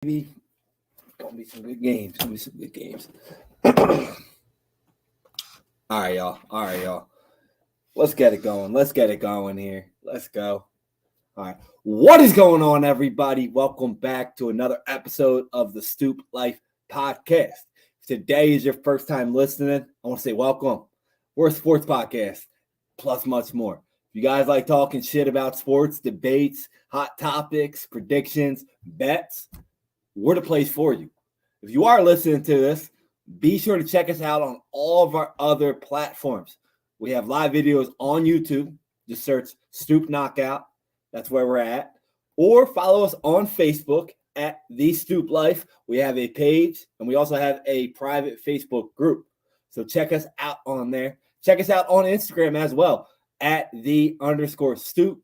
Maybe gonna be some good games. All right, y'all. Let's get it going here. Let's go. All right. What is going on, everybody? Welcome back to another episode of the Stoop Life Podcast. If today is your first time listening, I want to say welcome. We're a sports podcast, plus much more. If you guys like talking shit about sports, debates, hot topics, predictions, bets, we're the place for you. If you are listening to this, be sure to check us out on all of our other platforms. We have live videos on YouTube. Just search Stoop Knockout. That's where we're at. Or follow us on Facebook at The Stoop Life. We have a page, and we also have a private Facebook group. So check us out on there. Check us out on Instagram as well at _Stoop_Life.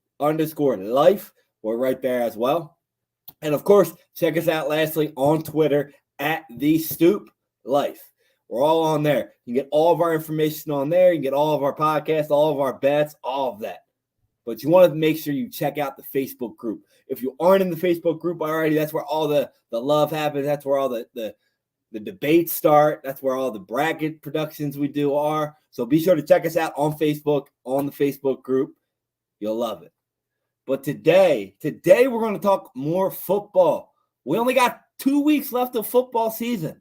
We're right there as well. And, of course, check us out lastly on Twitter at The Stoop Life. We're all on there. You can get all of our information on there. You can get all of our podcasts, all of our bets, all of that. But you want to make sure you check out the Facebook group. If you aren't in the Facebook group already, that's where all the love happens. That's where all the debates start. That's where all the bracket productions we do are. So be sure to check us out on Facebook, on the Facebook group. You'll love it. But today we're going to talk more football. We only got 2 weeks left of football season.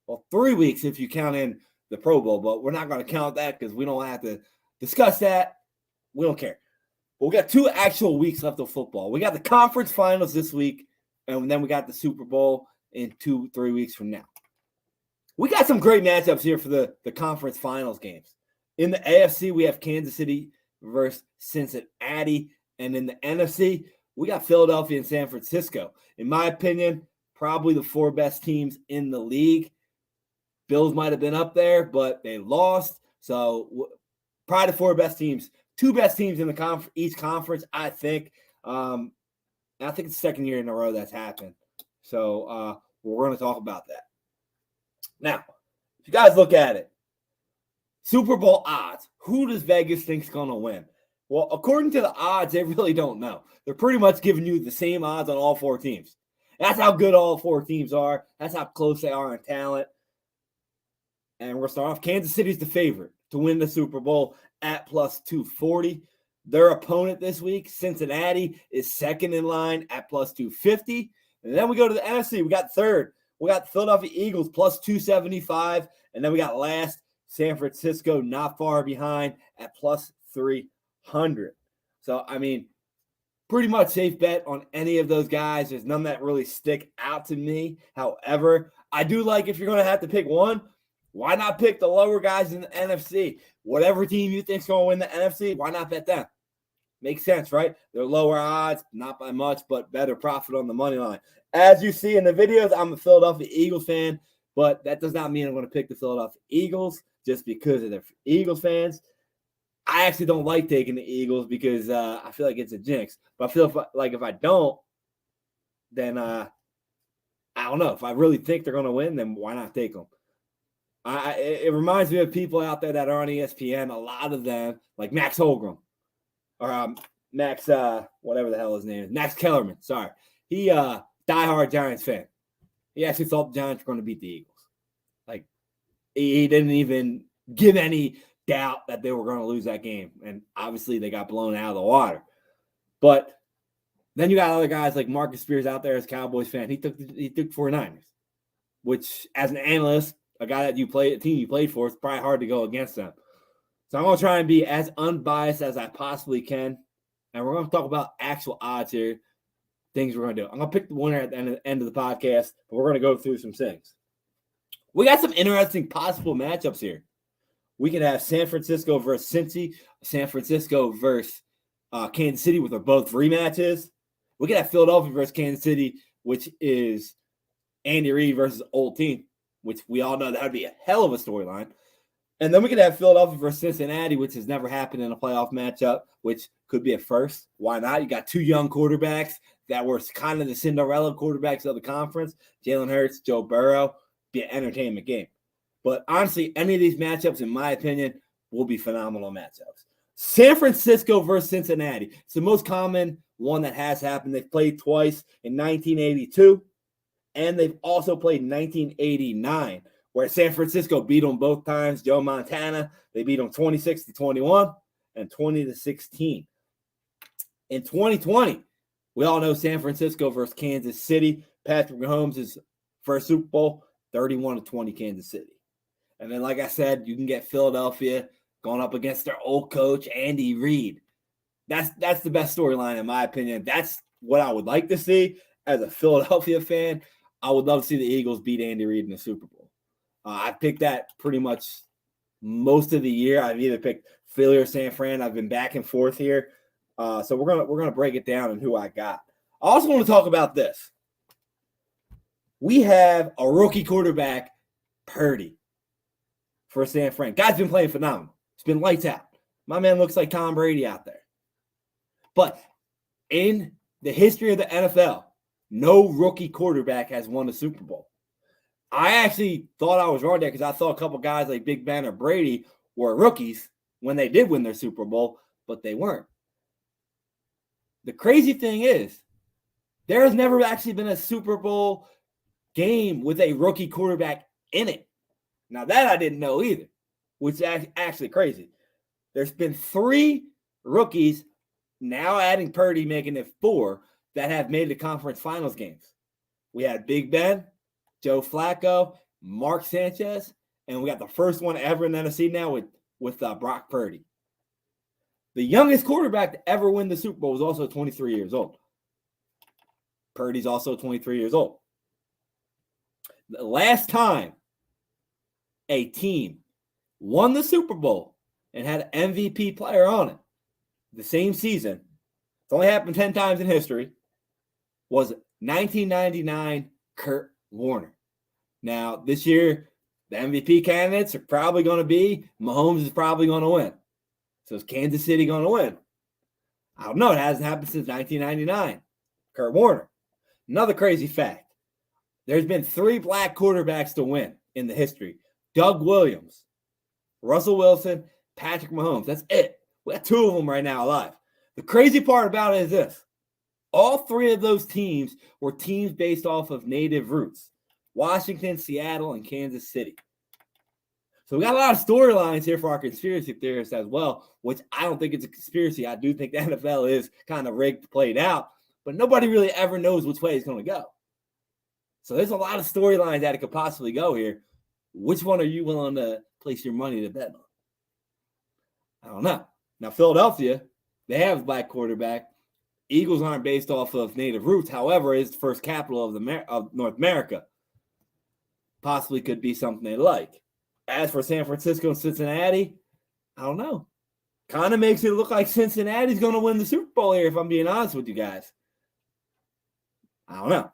Well, 3 weeks if you count in the Pro Bowl, but we're not going to count that because we don't have to discuss that. We don't care. But we got 2 actual weeks left of football. We got the conference finals this week, and then we got the Super Bowl in 2-3 weeks from now. We got some great matchups here for the conference finals games. In the AFC, we have Kansas City versus Cincinnati. And in the NFC, we got Philadelphia and San Francisco. In my opinion, probably the 4 best teams in the league. Bills might have been up there, but they lost. So probably the 4 best teams, 2 best teams in the each conference, I think. I think it's the second year in a row that's happened. So we're going to talk about that. Now, if you guys look at it, Super Bowl odds, who does Vegas think is going to win? Well, according to the odds, they really don't know. They're pretty much giving you the same odds on all 4 teams. That's how good all 4 teams are. That's how close they are in talent. And we're starting off. Kansas City's the favorite to win the Super Bowl at plus 240. Their opponent this week, Cincinnati, is second in line at plus 250. And then we go to the NFC. We got third. We got the Philadelphia Eagles plus 275. And then we got last, San Francisco, not far behind at plus 300. So, I mean, pretty much safe bet on any of those guys. There's none that really stick out to me. However, I do like if you're going to have to pick one, why not pick the lower guys in the NFC? Whatever team you think is going to win the NFC, why not bet them? Makes sense, right? They're lower odds, not by much, but better profit on the money line. As you see in the videos, I'm a Philadelphia Eagles fan, but that does not mean I'm going to pick the Philadelphia Eagles just because they're Eagles fans. I actually don't like taking the Eagles because I feel like it's a jinx. But I feel like if I don't, then I don't know. If I really think they're going to win, then why not take them? It reminds me of people out there that are on ESPN. A lot of them, like Max Holmgren or Max, whatever the hell his name is, Max Kellerman. Sorry, he diehard Giants fan. He actually thought the Giants were going to beat the Eagles. Like he didn't even give any doubt that they were going to lose that game, and obviously they got blown out of the water. But then you got other guys like Marcus Spears out there as Cowboys fan. He took 49ers, which as an analyst, a guy that a team you played for, it's probably hard to go against them. So I'm going to try and be as unbiased as I possibly can, and we're going to talk about actual odds here, things we're going to do. I'm going to pick the winner at the end of the podcast, but we're going to go through some things. We got some interesting possible matchups here. We can have San Francisco versus Cincy, San Francisco versus Kansas City, which are both rematches. We can have Philadelphia versus Kansas City, which is Andy Reid versus old team, which we all know that would be a hell of a storyline. And then we could have Philadelphia versus Cincinnati, which has never happened in a playoff matchup, which could be a first. Why not? You got 2 young quarterbacks that were kind of the Cinderella quarterbacks of the conference, Jalen Hurts, Joe Burrow. Be an entertainment game. But honestly, any of these matchups, in my opinion, will be phenomenal matchups. San Francisco versus Cincinnati. It's the most common one that has happened. They've played twice in 1982. And they've also played 1989, where San Francisco beat them both times. Joe Montana, they beat them 26-21 and 20-16. In 2020, we all know San Francisco versus Kansas City. Patrick Mahomes' first Super Bowl, 31-20 Kansas City. And then, like I said, you can get Philadelphia going up against their old coach, Andy Reid. That's the best storyline, in my opinion. That's what I would like to see as a Philadelphia fan. I would love to see the Eagles beat Andy Reid in the Super Bowl. I picked that pretty much most of the year. I've either picked Philly or San Fran. I've been back and forth here. So we're gonna break it down and who I got. I also want to talk about this. We have a rookie quarterback, Purdy, for San Fran. Guy's been playing phenomenal. It's been lights out. My man looks like Tom Brady out there. But in the history of the NFL, no rookie quarterback has won a Super Bowl. I actually thought I was wrong there because I thought a couple guys like Big Ben or Brady were rookies when they did win their Super Bowl, but they weren't. The crazy thing is, there has never actually been a Super Bowl game with a rookie quarterback in it. Now, that I didn't know either, which is actually crazy. There's been 3 rookies, now adding Purdy, making it 4, that have made the conference finals games. We had Big Ben, Joe Flacco, Mark Sanchez, and we got the first one ever in the NFC now with Brock Purdy. The youngest quarterback to ever win the Super Bowl was also 23 years old. Purdy's also 23 years old. The last time a team won the Super Bowl and had an MVP player on it the same season, it's only happened 10 times in history, was 1999 Kurt Warner. Now, this year, the MVP candidates are probably going to be Mahomes is probably going to win. So is Kansas City going to win? I don't know. It hasn't happened since 1999. Kurt Warner. Another crazy fact. There's been 3 black quarterbacks to win in the history. Doug Williams, Russell Wilson, Patrick Mahomes. That's it. We got 2 of them right now alive. The crazy part about it is this. All 3 of those teams were teams based off of native roots. Washington, Seattle, and Kansas City. So we got a lot of storylines here for our conspiracy theorists as well, which I don't think it's a conspiracy. I do think the NFL is kind of rigged, played out, but nobody really ever knows which way it's going to go. So there's a lot of storylines that it could possibly go here. Which one are you willing to place your money to bet on? I don't know. Now, Philadelphia, they have a black quarterback. Eagles aren't based off of native roots. However, it's the first capital of North America. Possibly could be something they like. As for San Francisco and Cincinnati, I don't know. Kind of makes it look like Cincinnati's going to win the Super Bowl here, if I'm being honest with you guys. I don't know.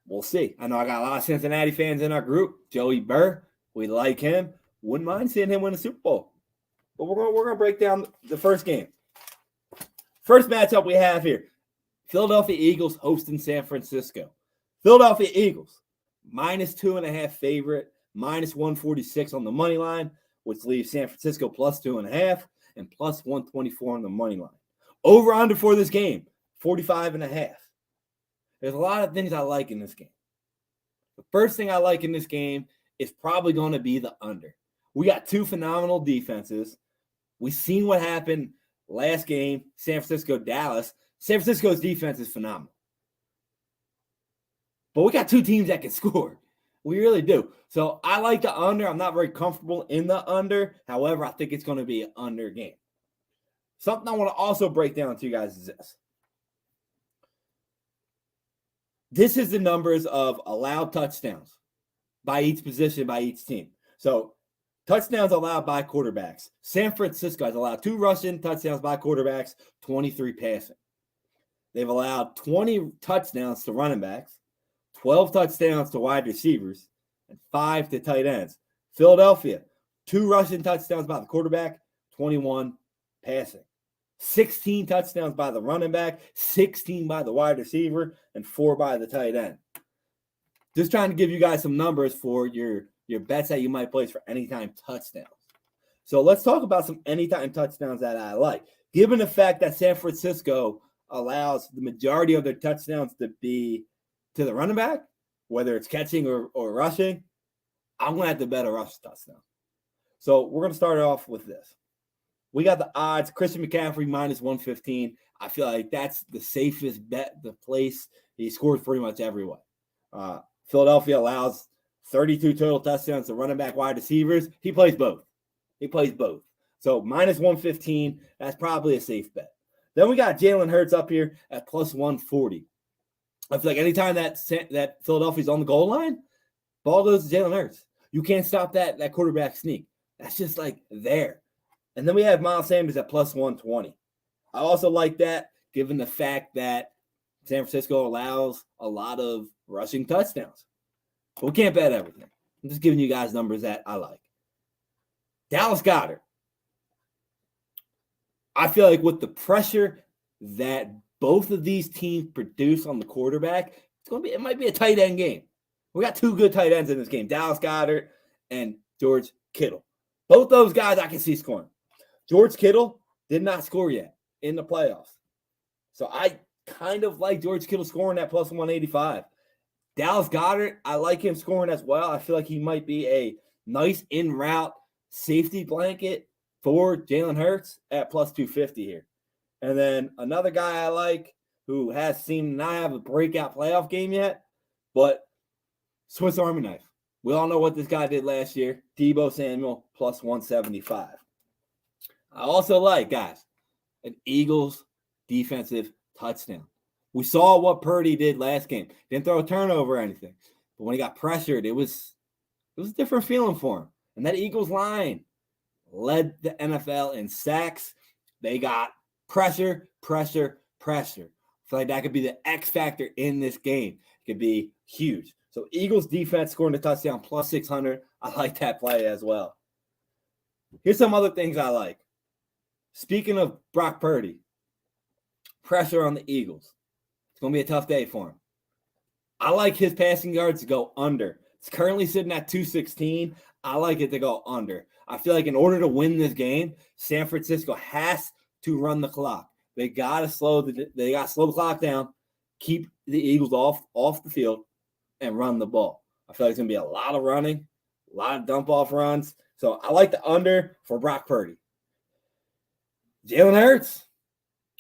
We'll see. I know I got a lot of Cincinnati fans in our group. Joey Burr, we like him. Wouldn't mind seeing him win the Super Bowl. But we're going to break down the first game. First matchup we have here. Philadelphia Eagles hosting San Francisco. Philadelphia Eagles, -2.5 favorite, -146 on the money line, which leaves San Francisco +2.5 and +124 on the money line. Over under for this game, 45.5. There's a lot of things I like in this game. The first thing I like in this game is probably going to be the under. We got 2 phenomenal defenses. We've seen what happened last game, San Francisco, Dallas. San Francisco's defense is phenomenal. But we got 2 teams that can score. We really do. So I like the under. I'm not very comfortable in the under. However, I think it's going to be an under game. Something I want to also break down to you guys is this. This is the numbers of allowed touchdowns by each position, by each team. So touchdowns allowed by quarterbacks. San Francisco has allowed 2 rushing touchdowns by quarterbacks, 23 passing. They've allowed 20 touchdowns to running backs, 12 touchdowns to wide receivers, and 5 to tight ends. Philadelphia, 2 rushing touchdowns by the quarterback, 21 passing. 16 touchdowns by the running back, 16 by the wide receiver, and 4 by the tight end. Just trying to give you guys some numbers for your bets that you might place for anytime touchdowns. So let's talk about some anytime touchdowns that I like. Given the fact that San Francisco allows the majority of their touchdowns to be to the running back, whether it's catching or rushing, I'm going to have to bet a rush touchdown. So we're going to start off with this. We got the odds. Christian McCaffrey minus 115. I feel like that's the safest bet, the place. He scores pretty much every way. Philadelphia allows 32 total touchdowns to running back wide receivers. He plays both. So minus 115, that's probably a safe bet. Then we got Jalen Hurts up here at plus 140. I feel like anytime that Philadelphia's on the goal line, ball goes to Jalen Hurts. You can't stop that quarterback sneak. That's just like there. And then we have Miles Sanders at plus 120. I also like that given the fact that San Francisco allows a lot of rushing touchdowns. But we can't bet everything. I'm just giving you guys numbers that I like. Dallas Goedert. I feel like with the pressure that both of these teams produce on the quarterback, it might be a tight end game. We got two good tight ends in this game, Dallas Goedert and George Kittle. Both those guys I can see scoring. George Kittle did not score yet in the playoffs. So I kind of like George Kittle scoring at plus 185. Dallas Goedert, I like him scoring as well. I feel like he might be a nice in-route safety blanket for Jalen Hurts at plus 250 here. And then another guy I like who has seemed to not have a breakout playoff game yet, but Swiss Army knife. We all know what this guy did last year. Deebo Samuel plus 175. I also like, guys, an Eagles defensive touchdown. We saw what Purdy did last game. Didn't throw a turnover or anything. But when he got pressured, it was a different feeling for him. And that Eagles line led the NFL in sacks. They got pressure. I feel like that could be the X factor in this game. It could be huge. So Eagles defense scoring a touchdown plus 600. I like that play as well. Here's some other things I like. Speaking of Brock Purdy, pressure on the Eagles. It's going to be a tough day for him. I like his passing yards to go under. It's currently sitting at 216. I like it to go under. I feel like in order to win this game, San Francisco has to run the clock. They got to slow the clock down, keep the Eagles off the field, and run the ball. I feel like it's going to be a lot of running, a lot of dump-off runs. So I like the under for Brock Purdy. Jalen Hurts,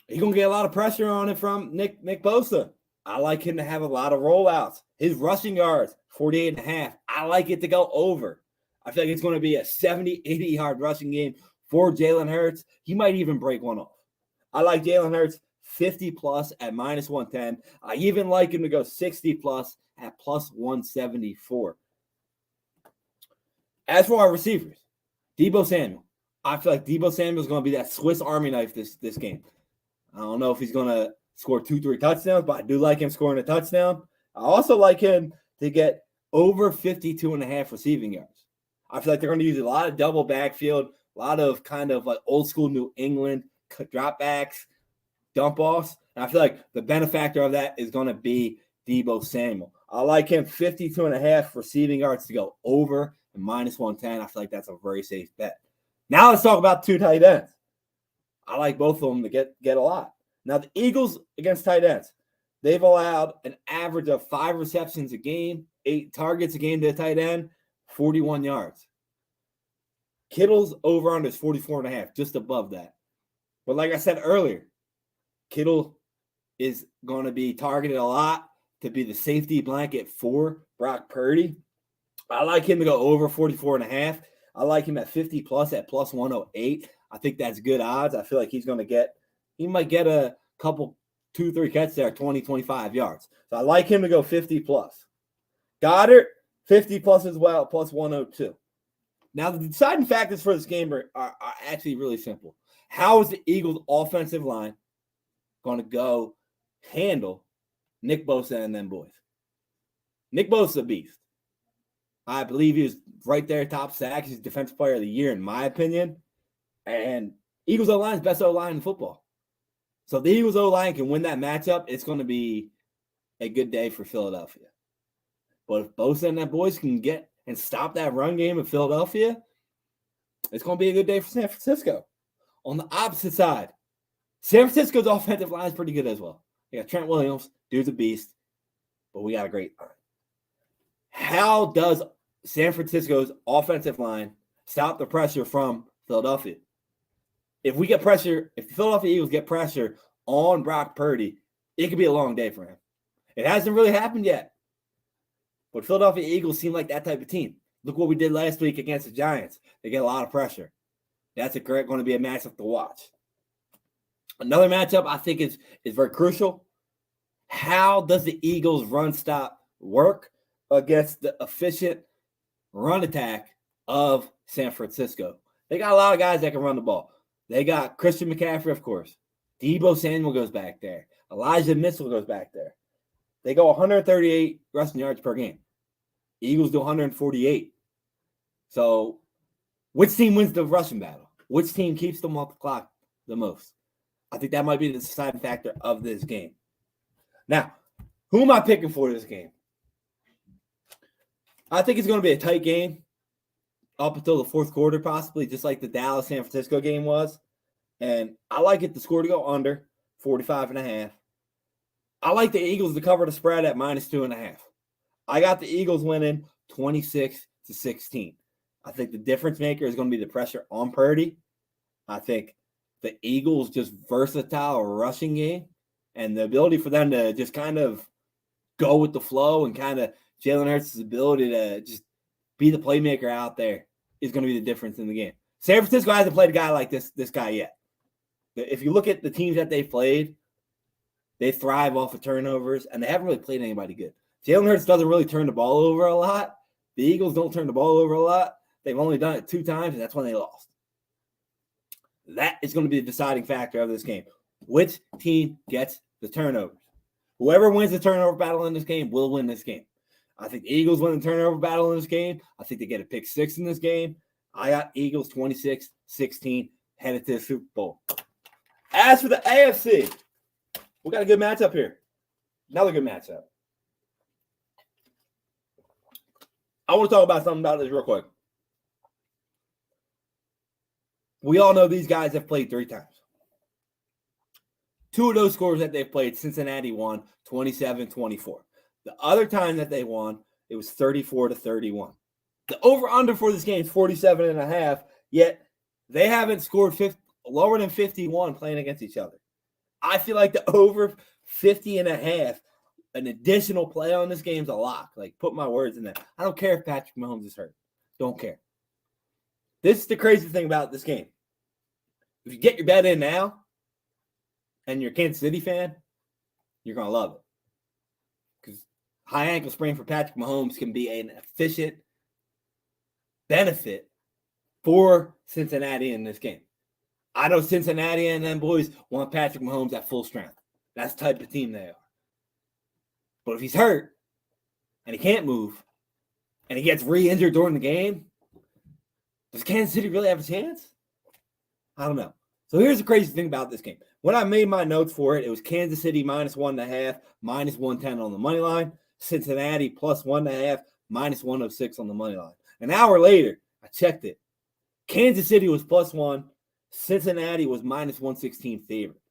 he's going to get a lot of pressure on it from Nick Bosa. I like him to have a lot of rollouts. His rushing yards, 48.5. I like it to go over. I feel like it's going to be a 70, 80-yard rushing game for Jalen Hurts. He might even break one off. I like Jalen Hurts 50-plus at minus 110. I even like him to go 60-plus at plus 174. As for our receivers, Deebo Samuel. I feel like Deebo Samuel is going to be that Swiss Army knife this game. I don't know if he's going to score 2-3 touchdowns, but I do like him scoring a touchdown. I also like him to get over 52.5 receiving yards. I feel like they're going to use a lot of double backfield, a lot of kind of like old school New England dropbacks, dump offs. And I feel like the benefactor of that is going to be Deebo Samuel. I like him 52.5 receiving yards to go over and minus 110. I feel like that's a very safe bet. Now let's talk about two tight ends. I like both of them to get a lot. Now the Eagles against tight ends, they've allowed an average of 5 receptions a game, 8 targets a game to a tight end, 41 yards. Kittle's over-under is 44.5, just above that. But like I said earlier, Kittle is going to be targeted a lot to be the safety blanket for Brock Purdy. I like him to go over 44.5. I like him at 50-plus at plus 108. I think that's good odds. I feel like he might get a couple, 2-3 catches there, 20, 25 yards. So I like him to go 50-plus. Goddard, 50-plus as well, plus 102. Now, the deciding factors for this game are actually really simple. How is the Eagles' offensive line going to go handle Nick Bosa and them boys? Nick Bosa, a beast. I believe he was right there, top sacks. He's Defensive Player of the Year, in my opinion. And Eagles O-line is best O-line in football. So if the Eagles O-line can win that matchup, it's going to be a good day for Philadelphia. But if Bosa and that boys can get and stop that run game in Philadelphia, it's going to be a good day for San Francisco. On the opposite side, San Francisco's offensive line is pretty good as well. They got Trent Williams, dude's a beast, but we got a great line. how does San Francisco's offensive line stop the pressure from Philadelphia? If we get pressure, if the Philadelphia Eagles get pressure on Brock Purdy, it could be a long day for him. It hasn't really happened yet. But Philadelphia Eagles seem like that type of team. Look what we did last week against the Giants. They get a lot of pressure. That's going to be a matchup to watch. Another matchup I think is very crucial. How does the Eagles' run stop work against the efficient run attack of San Francisco? They got a lot of guys that can run the ball. They got Christian McCaffrey, of course. Deebo Samuel goes back there. Elijah Mitchell goes back there. They go 138 rushing yards per game. Eagles do 148. So which team wins the rushing battle? Which team keeps them off the clock the most? I think that might be the deciding factor of this game. Now, who am I picking for this game? I think it's going to be a tight game up until the fourth quarter, possibly, just like the Dallas-San Francisco game was. And I like it, the score to go under 45.5. I like the Eagles to cover the spread at -2.5. I got the Eagles winning 26-16. I think the difference maker is going to be the pressure on Purdy. I think the Eagles' just versatile rushing game and the ability for them to just kind of go with the flow and kind of Jalen Hurts' ability to just be the playmaker out there is going to be the difference in the game. San Francisco hasn't played a guy like this guy yet. If you look at the teams that they've played, they thrive off of turnovers, and they haven't really played anybody good. Jalen Hurts doesn't really turn the ball over a lot. The Eagles don't turn the ball over a lot. They've only done it 2 times, and that's when they lost. That is going to be the deciding factor of this game. Which team gets the turnovers? Whoever wins the turnover battle in this game will win this game. I think the Eagles win the turnover battle in this game. I think they get a pick 6 in this game. I got Eagles 26-16 headed to the Super Bowl. As for the AFC, we got a good matchup here. Another good matchup. I want to talk about something about this real quick. We all know these guys have played 3 times. 2 of those scores that they've played, Cincinnati won 27-24. The other time that they won, it was 34-31. The over-under for this game is 47.5, yet they haven't scored lower than 51 playing against each other. I feel like the over 50.5, an additional play on this game is a lock. Like, put my words in that. I don't care if Patrick Mahomes is hurt. Don't care. This is the crazy thing about this game. If you get your bet in now and you're a Kansas City fan, you're going to love it. Because high ankle sprain for Patrick Mahomes can be an efficient benefit for Cincinnati in this game. I know Cincinnati and them boys want Patrick Mahomes at full strength. That's the type of team they are. But if he's hurt and he can't move and he gets re-injured during the game, does Kansas City really have a chance? I don't know. So here's the crazy thing about this game. When I made my notes for it, it was Kansas City -1.5, -110 on the money line. Cincinnati +1.5, -106 on the money line. An hour later, I checked it. Kansas City was +1. Cincinnati was -116 favorite.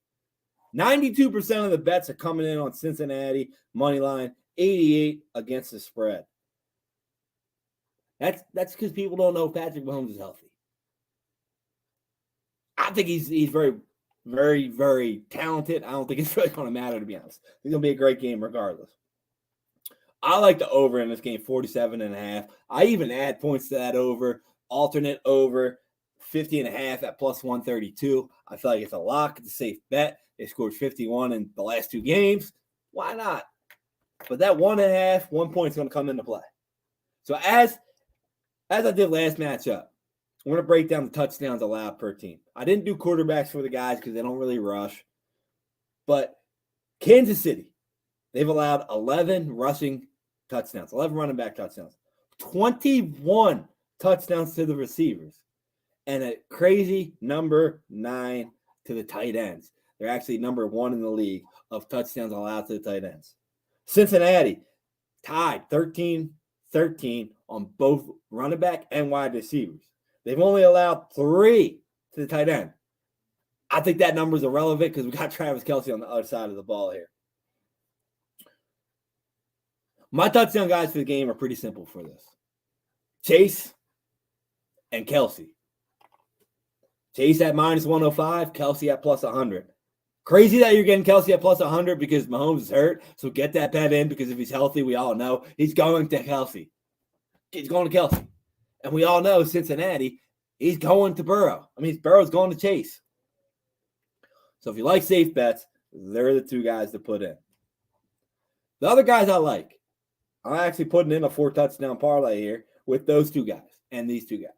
92% of the bets are coming in on Cincinnati money line, 88 against the spread. That's because people don't know if Patrick Mahomes is healthy. I think he's very, very, very talented. I don't think it's really going to matter, to be honest. It's going to be a great game regardless. I like the over in this game, 47.5. I even add points to that over, alternate over, 50.5 at +132. I feel like it's a lock. It's a safe bet. They scored 51 in the last 2 games. Why not? But that 1.5, 1 point is going to come into play. So as I did last matchup, I'm going to break down the touchdowns allowed per team. I didn't do quarterbacks for the guys because they don't really rush. But Kansas City, they've allowed 11 rushing touchdowns, 11 running back touchdowns, 21 touchdowns to the receivers, and a crazy number 9 to the tight ends. They're actually number 1 in the league of touchdowns allowed to the tight ends. Cincinnati tied 13-13 on both running back and wide receivers. They've only allowed 3 to the tight end. I think that number is irrelevant because we got Travis Kelce on the other side of the ball here. My touchdown guys for the game are pretty simple for this. Chase and Kelsey. Chase at minus 105, Kelsey at plus 100. Crazy that you're getting Kelsey at plus 100 because Mahomes is hurt. So get that bet in because if he's healthy, we all know he's going to Kelsey. He's going to Kelsey. And we all know Cincinnati, he's going to Burrow. Burrow's going to Chase. So if you like safe bets, they're the two guys to put in. The other guys I like, I'm actually putting in a 4-touchdown parlay here with those two guys and these two guys.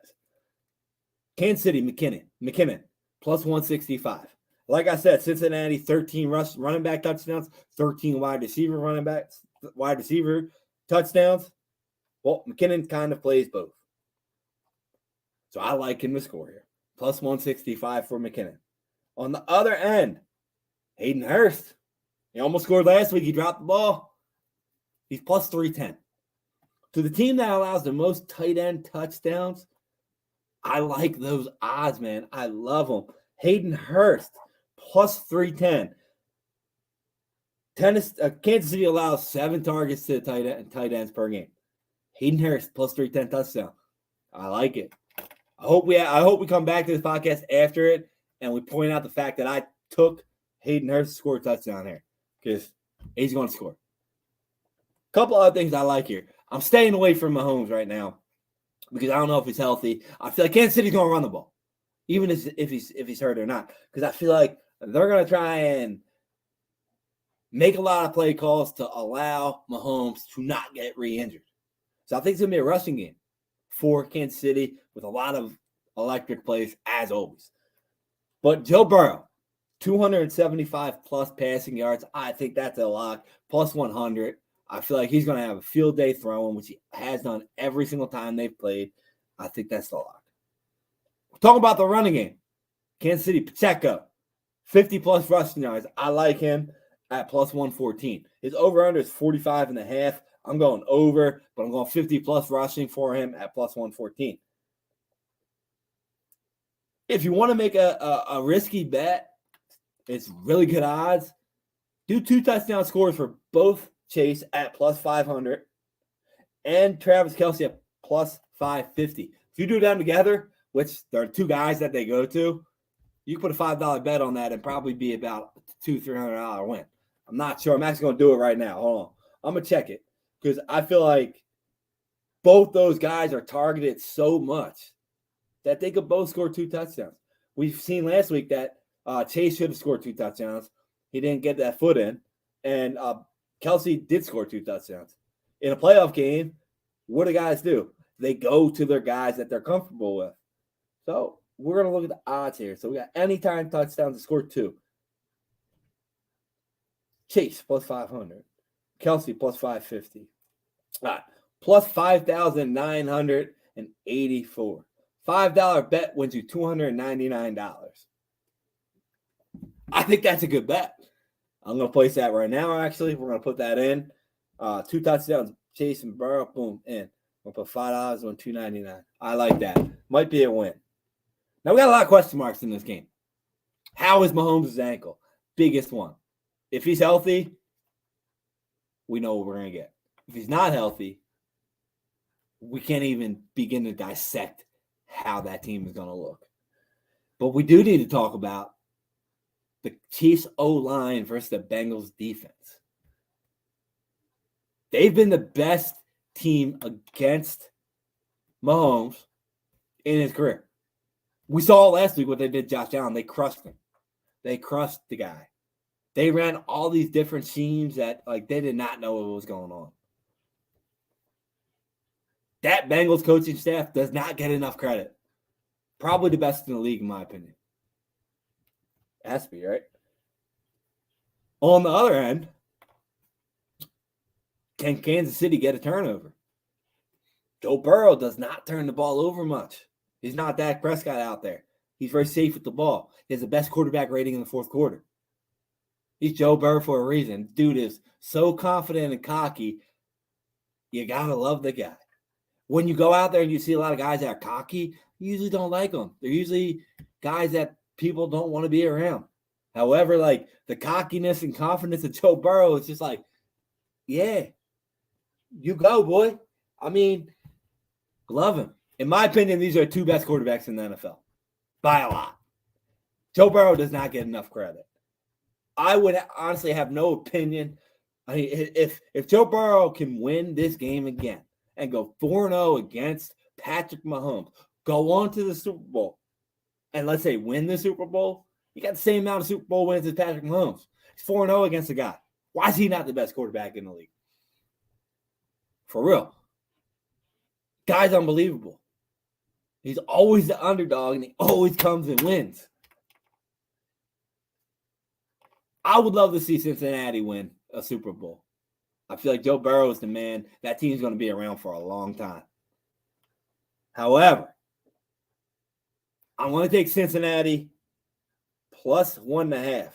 Kansas City, McKinnon, plus 165. Like I said, Cincinnati, 13 running back touchdowns, 13 wide receiver touchdowns. Well, McKinnon kind of plays both. So I like him to score here. Plus 165 for McKinnon. On the other end, Hayden Hurst. He almost scored last week. He dropped the ball. He's plus 310. To the team that allows the most tight end touchdowns, I like those odds, man. I love them. Hayden Hurst, plus 310. Kansas City allows 7 targets to tight ends per game. Hayden Hurst, plus 310 touchdown. I like it. I hope we come back to this podcast after it and we point out the fact that I took Hayden Hurst to score a touchdown here because he's going to score. A couple other things I like here. I'm staying away from Mahomes right now because I don't know if he's healthy. I feel like Kansas City's going to run the ball, even if he's hurt or not, because I feel like they're going to try and make a lot of play calls to allow Mahomes to not get re-injured. So I think it's going to be a rushing game for Kansas City with a lot of electric plays, as always. But Joe Burrow, 275 plus passing yards. I think that's a lock. Plus 100. I feel like he's going to have a field day throwing, which he has done every single time they've played. I think that's the lock. Talking about the running game. Kansas City, Pacheco, 50 plus rushing yards. I like him at plus 114. His over-under is 45.5. I'm going over, but I'm going 50 plus rushing for him at plus 114. If you want to make a risky bet, it's really good odds. Do 2 touchdown scores for both Chase at plus 500 and Travis Kelsey at plus 550. If you do them together, which there are 2 guys that they go to, you can put a $5 bet on that and probably be about $200-$300 win. I'm not sure. I'm actually going to do it right now. Hold on. I'm going to check it because I feel like both those guys are targeted so much that they could both score 2 touchdowns. We've seen last week that Chase should have scored 2 touchdowns. He didn't get that foot in. And Kelsey did score 2 touchdowns. In a playoff game, what do guys do? They go to their guys that they're comfortable with. So we're going to look at the odds here. So we got anytime touchdowns to score 2. Chase plus 500. Kelsey plus 550. All right. Plus 5,984. $5 bet wins you $299. I think that's a good bet. I'm going to place that right now, actually. We're going to put that in. 2 touchdowns, Chase and Burrow, boom, in. We'll put $5 on $299. I like that. Might be a win. Now, we got a lot of question marks in this game. How is Mahomes' ankle? Biggest one. If he's healthy, we know what we're going to get. If he's not healthy, we can't even begin to dissect how that team is going to look. But we do need to talk about the Chiefs O-line versus the Bengals defense. They've been the best team against Mahomes in his career. We saw last week what they did to Josh Allen. They crushed him. They crushed the guy. They ran all these different schemes that they did not know what was going on. That Bengals coaching staff does not get enough credit. Probably the best in the league, in my opinion. It has to be, right? On the other end, can Kansas City get a turnover? Joe Burrow does not turn the ball over much. He's not Dak Prescott out there. He's very safe with the ball. He has the best quarterback rating in the 4th quarter. He's Joe Burrow for a reason. Dude is so confident and cocky. You got to love the guy. When you go out there and you see a lot of guys that are cocky, you usually don't like them. They're usually guys that people don't want to be around. However, the cockiness and confidence of Joe Burrow is just yeah, You go, boy. I mean, love him. In my opinion, these are two best quarterbacks in the NFL by a lot. Joe Burrow does not get enough credit. I would honestly have no opinion. I mean, if Joe Burrow can win this game again and go 4-0 against Patrick Mahomes, go on to the Super Bowl, and let's say win the Super Bowl, you got the same amount of Super Bowl wins as Patrick Mahomes. He's 4-0 against the guy. Why is he not the best quarterback in the league? For real. Guy's unbelievable. He's always the underdog, and he always comes and wins. I would love to see Cincinnati win a Super Bowl. I feel like Joe Burrow is the man. That team's going to be around for a long time. However, I want to take Cincinnati plus 1.5,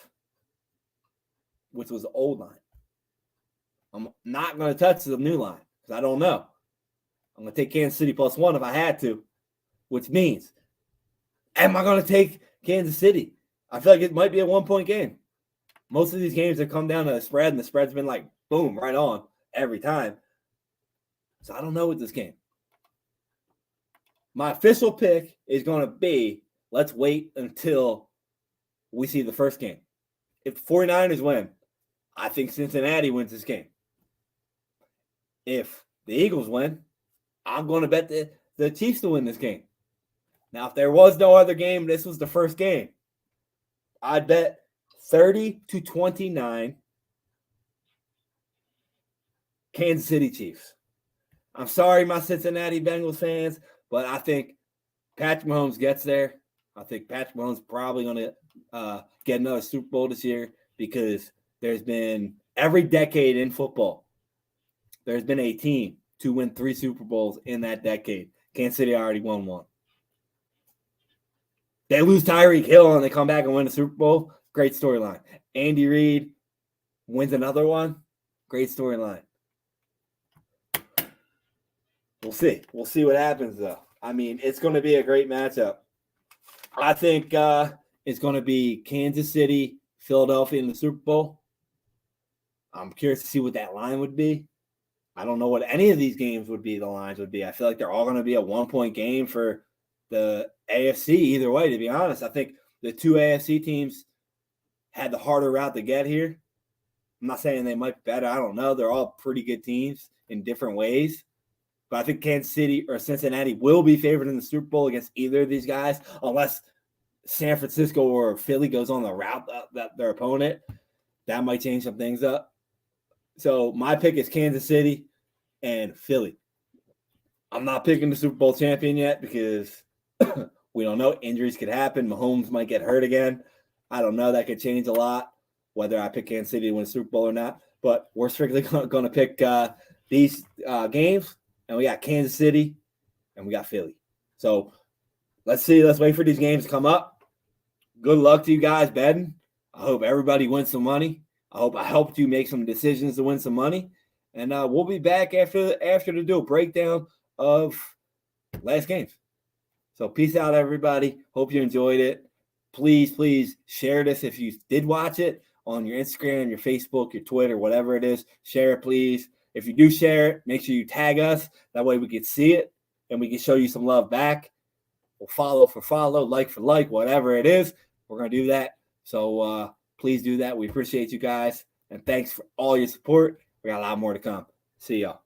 which was the old line. I'm not going to touch the new line because I don't know. I'm going to take Kansas City plus 1 if I had to, which means, am I going to take Kansas City? I feel like it might be a 1-point game. Most of these games have come down to the spread, and the spread's been like, boom, right on every time. So I don't know with this game. My official pick is going to be, let's wait until we see the first game. If the 49ers win, I think Cincinnati wins this game. If the Eagles win, I'm going to bet the Chiefs to win this game. Now, if there was no other game, this was the first game, I'd bet 30-29 Kansas City Chiefs. I'm sorry, my Cincinnati Bengals fans, but I think Patrick Mahomes gets there. I think Patrick Mahomes is probably going to get another Super Bowl this year because there's been every decade in football, there's been a team to win 3 Super Bowls in that decade. Kansas City already won 1. They lose Tyreek Hill and they come back and win a Super Bowl. Great storyline. Andy Reid wins another one. Great storyline. We'll see. We'll see what happens, though. I mean, it's going to be a great matchup. I think it's going to be Kansas City, Philadelphia in the Super Bowl. I'm curious to see what that line would be. I don't know what any of these games would be, the lines would be. I feel like they're all going to be a 1-point game for the AFC either way, to be honest. I think the 2 AFC teams had the harder route to get here. I'm not saying they might be better. I don't know. They're all pretty good teams in different ways. But I think Kansas City or Cincinnati will be favored in the Super Bowl against either of these guys, unless San Francisco or Philly goes on the route that their opponent. That might change some things up. So my pick is Kansas City and Philly. I'm not picking the Super Bowl champion yet because we don't know. Injuries could happen. Mahomes might get hurt again. I don't know. That could change a lot, whether I pick Kansas City to win the Super Bowl or not. But we're strictly going to pick these games. And we got Kansas City and we got Philly. So let's see. Let's wait for these games to come up. Good luck to you guys betting. I hope everybody wins some money. I hope I helped you make some decisions to win some money. And we'll be back after to do a breakdown of last games. So peace out, everybody. Hope you enjoyed it. Please share this if you did watch it on your Instagram, your Facebook, your Twitter, whatever it is. Share it, please. If you do share it, make sure you tag us. That way we can see it and we can show you some love back. We'll follow for follow, like for like, whatever it is. We're going to do that. So please do that. We appreciate you guys. And thanks for all your support. We got a lot more to come. See y'all.